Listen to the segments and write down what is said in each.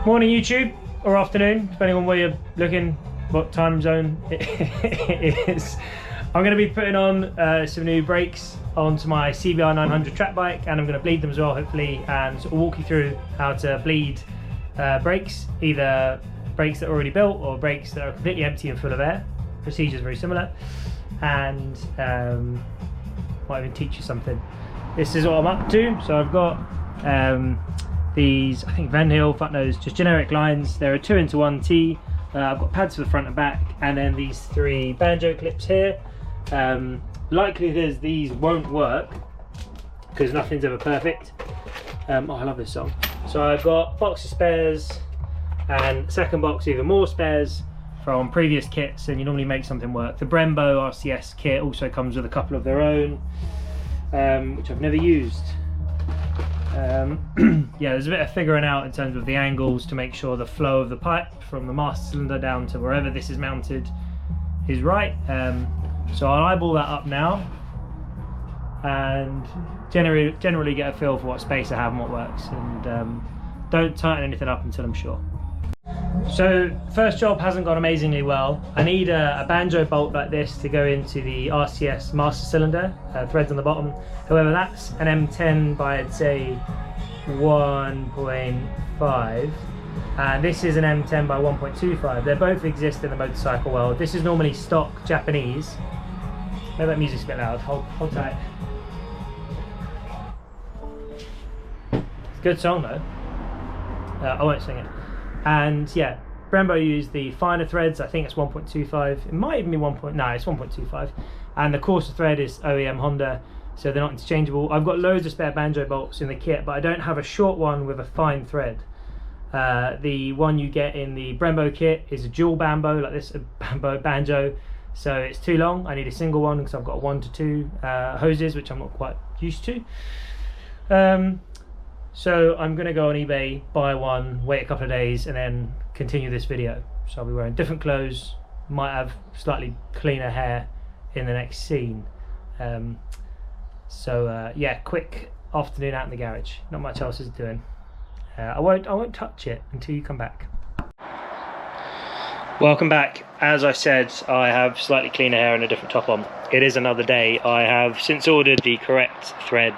Morning YouTube, or afternoon, depending on where you're looking, what time zone it is. I'm going to be putting on some new brakes onto my CBR900 track bike, and I'm going to bleed them as well, hopefully, and sort of walk you through how to bleed brakes, either brakes that are already built or brakes that are completely empty and full of air. Procedure is very similar, and might even teach you something. This is what I'm up to. So I've got these, I think Van Hill, fuck knows, just generic lines. They're a 2-into-1 T. I've got pads for the front and back, and then these 3 banjo clips here. Likelihood is these won't work because nothing's ever perfect. Oh, I love this song. So I've got a box of spares, and second box even more spares from previous kits, and you normally make something work. The Brembo RCS kit also comes with a couple of their own, which I've never used. Yeah, there's a bit of figuring out in terms of the angles to make sure the flow of the pipe from the master cylinder down to wherever this is mounted is right. So I'll eyeball that up now and generally get a feel for what space I have and what works, and don't tighten anything up until I'm sure. So first job hasn't gone amazingly well. I need a banjo bolt like this to go into the RCS master cylinder, threads on the bottom. However, that's an M10 by, I'd say, 1.5, and this is an M10 by 1.25. They both exist in the motorcycle world. This is normally stock Japanese. Maybe that music's a bit loud. Hold tight. It's a good song though. I won't sing it. And yeah, Brembo used the finer threads. I think it's 1.25. It might even be 1. No, it's 1.25. And the coarser thread is OEM Honda, so they're not interchangeable. I've got loads of spare banjo bolts in the kit, but I don't have a short one with a fine thread. The one you get in the Brembo kit is a dual Brembo, like this, a Brembo banjo. So it's too long. I need a single one because I've got 1 to 2 hoses, which I'm not quite used to. So I'm going to go on eBay, buy one, wait a couple of days, and then continue this video. So I'll be wearing different clothes, might have slightly cleaner hair in the next scene. Yeah, quick afternoon out in the garage. Not much else is doing. I won't touch it until you come back. Welcome back. As I said, I have slightly cleaner hair and a different top on. It is another day. I have since ordered the correct thread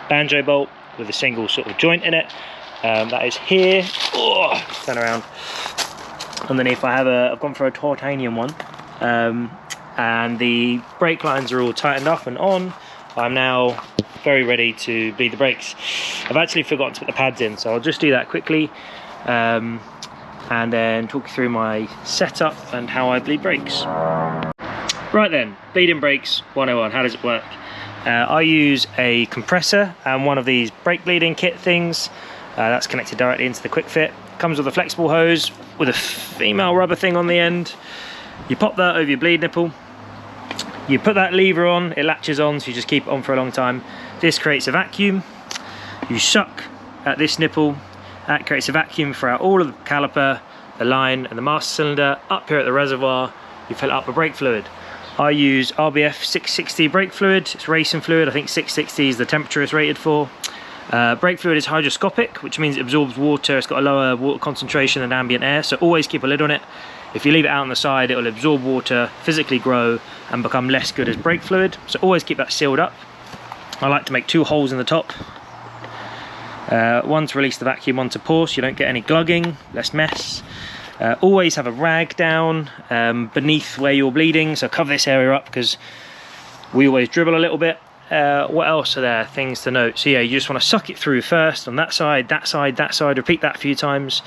banjo bolt with a single sort of joint in it. That is here. Oh, turn around. Underneath I've gone for a titanium one, and the brake lines are all tightened up and on. I'm now very ready to bleed the brakes. I've actually forgotten to put the pads in, so I'll just do that quickly, and then talk you through my setup and how I bleed brakes. Right then, bleeding brakes 101. How does it work? I use a compressor and one of these brake bleeding kit things that's connected directly into the quick fit. Comes with a flexible hose with a female rubber thing on the end. You pop that over your bleed nipple, you put that lever on, it latches on, so you just keep it on for a long time. This creates a vacuum. You suck at this nipple, that creates a vacuum throughout all of the caliper, the line and the master cylinder. Up here at the reservoir you fill it up with brake fluid. I use RBF 660 brake fluid. It's racing fluid. I think 660 is the temperature it's rated for. Brake fluid is hygroscopic, which means it absorbs water. It's got a lower water concentration than ambient air, so always keep a lid on it. If you leave it out on the side, it will absorb water, physically grow, and become less good as brake fluid. So always keep that sealed up. I like to make 2 holes in the top. One to release the vacuum, one to pour, so you don't get any glugging, less mess. Always have a rag down beneath where you're bleeding, so cover this area up because we always dribble a little bit. What else are there? Things to note. So yeah, you just want to suck it through first on that side, that side, that side. Repeat that a few times.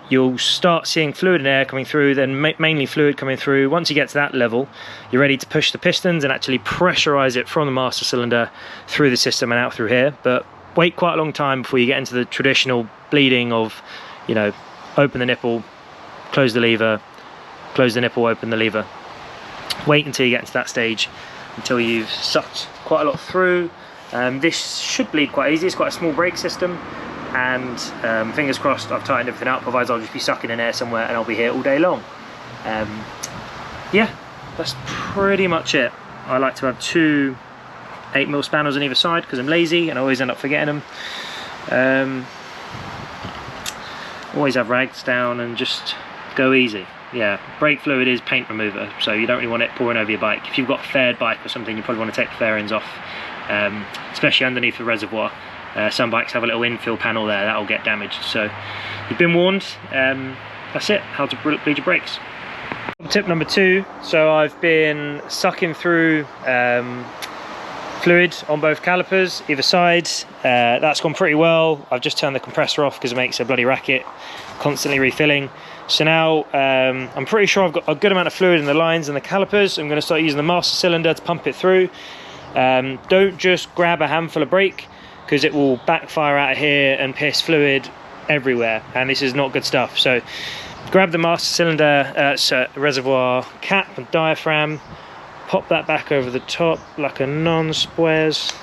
You'll start seeing fluid and air coming through, then mainly fluid coming through. Once you get to that level, you're ready to push the pistons and actually pressurize it from the master cylinder through the system and out through here. But wait quite a long time before you get into the traditional bleeding of, you know, open the nipple, close the lever, close the nipple, open the lever. Wait until you get into that stage, until you've sucked quite a lot through. This should bleed quite easy. It's quite a small brake system, and fingers crossed I've tightened everything up, otherwise I'll just be sucking in air somewhere and I'll be here all day long. Yeah, that's pretty much it. I like to have 2 8mm spanners on either side because I'm lazy and I always end up forgetting them. always have rags down and just go easy. Yeah, brake fluid is paint remover, so you don't really want it pouring over your bike. If you've got a faired bike or something, you probably want to take the fairings off, especially underneath the reservoir. Some bikes have a little infill panel there, that'll get damaged. So you've been warned. That's it, how to bleed your brakes. Tip number 2, so I've been sucking through fluid on both calipers, either side. That's gone pretty well. I've just turned the compressor off because it makes a bloody racket, constantly refilling. So now I'm pretty sure I've got a good amount of fluid in the lines and the calipers. I'm going to start using the master cylinder to pump it through. Don't just grab a handful of brake, because it will backfire out of here and piss fluid everywhere, and this is not good stuff. So grab the master cylinder reservoir cap and diaphragm, pop that back over the top like a non-squares.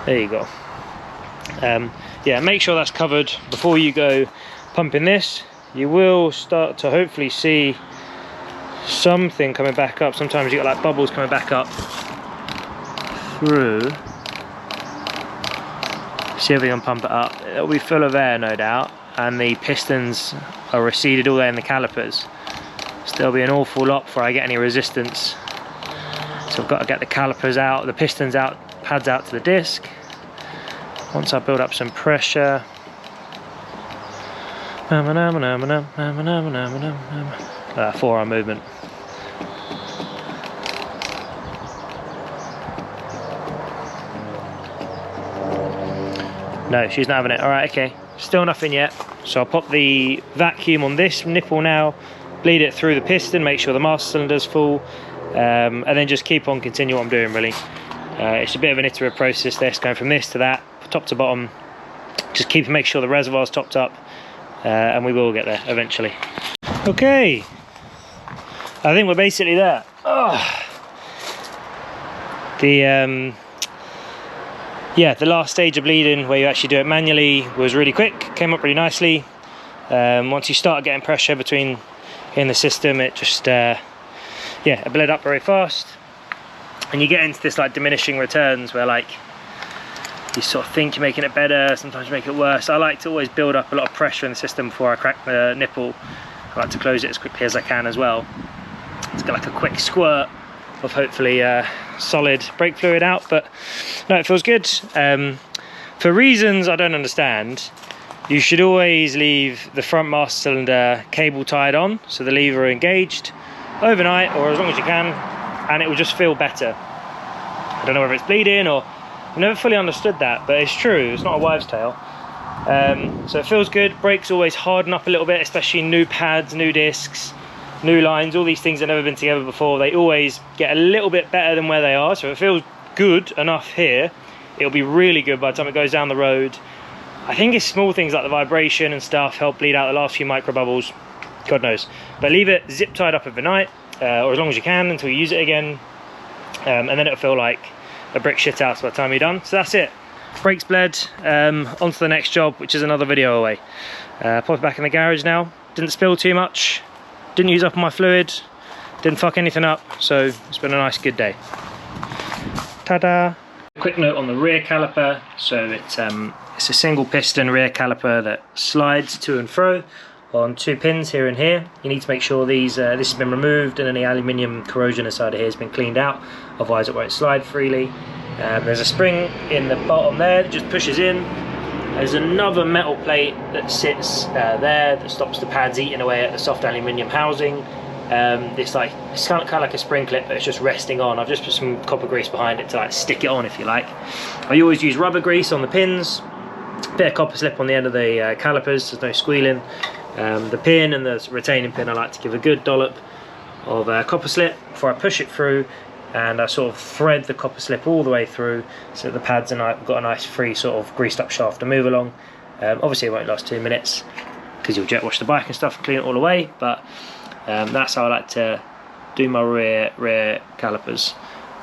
There you go. Yeah, make sure that's covered before you go pumping this. You will start to hopefully see something coming back up. Sometimes you got like bubbles coming back up through. See if we can pump it up. It'll be full of air, no doubt, and the pistons are receded all there in the calipers. So there'll be an awful lot before I get any resistance. So I've got to get the calipers out, the pistons out, pads out to the disc. Once I build up some pressure. Forearm movement. No, she's not having it. Alright, okay. Still nothing yet. So I'll pop the vacuum on this nipple now, bleed it through the piston, make sure the master cylinder's full, and then just keep on continue what I'm doing really. It's a bit of an iterative process, this going from this to that, top to bottom. Just make sure the reservoir's topped up, and we will get there eventually. Okay, I think we're basically there. Yeah, the last stage of bleeding, where you actually do it manually, was really quick, came up really nicely. Once you start getting pressure in the system, it just yeah, it bled up very fast, and you get into this like diminishing returns where like you sort of think you're making it better, sometimes you make it worse. I like to always build up a lot of pressure in the system before I crack the nipple. I like to close it as quickly as I can as well. It's got like a quick squirt of hopefully solid brake fluid out, but no, it feels good. For reasons I don't understand, you should always leave the front master cylinder cable tied on, so the lever engaged overnight or as long as you can, and it will just feel better. I don't know whether it's bleeding or I've never fully understood that, but it's true, it's not a wives' tale. So it feels good. Brakes always harden up a little bit, especially new pads, new discs, new lines, all these things have never been together before. They always get a little bit better than where they are, so it feels good enough here. It'll be really good by the time it goes down the road. I think it's small things like the vibration and stuff help bleed out the last few micro bubbles, God knows. But leave it zip tied up overnight, or as long as you can until you use it again, and then it'll feel like a brick shit house by the time you're done. So that's it, brakes bled. On to the next job, which is another video away. Pop it back in the garage now. Didn't spill too much, didn't use up my fluid, didn't fuck anything up, so it's been a nice good day. Ta-da! Quick note on the rear caliper. So it's a single piston rear caliper that slides to and fro on 2 pins here and here. You need to make sure this has been removed and any aluminium corrosion inside of here has been cleaned out, otherwise it won't slide freely. There's a spring in the bottom there that just pushes in. There's another metal plate that sits there that stops the pads eating away at the soft aluminium housing. It's kind of like a spring clip, but it's just resting on. I've just put some copper grease behind it to like stick it on, if you like. I always use rubber grease on the pins, bit of copper slip on the end of the calipers, there's no squealing. The pin and the retaining pin, I like to give a good dollop of copper slip before I push it through, and I sort of thread the copper slip all the way through so that the pads and I've got a nice free sort of greased up shaft to move along. Obviously it won't last 2 minutes because you'll jet wash the bike and stuff and clean it all away, but that's how I like to do my rear calipers.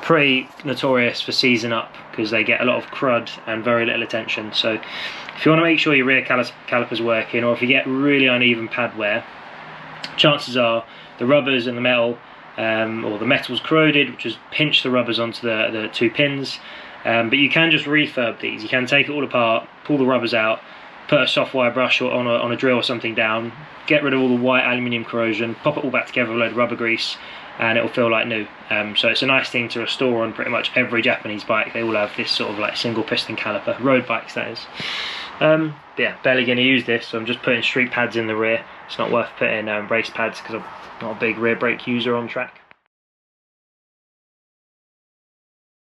Pretty notorious for seizing up because they get a lot of crud and very little attention. So if you want to make sure your rear calipers working, or if you get really uneven pad wear, chances are the rubbers and the metal, or the metal's corroded, which has pinched the rubbers onto the 2 pins. But you can just refurb these. You can take it all apart, pull the rubbers out, put a soft wire brush or on a drill or something down, get rid of all the white aluminium corrosion, pop it all back together with a load of rubber grease, and it'll feel like new. So it's a nice thing to restore on pretty much every Japanese bike. They all have this sort of like single piston caliper, road bikes that is. Yeah, barely going to use this, so I'm just putting street pads in the rear. It's not worth putting race pads because I'm not a big rear brake user on track.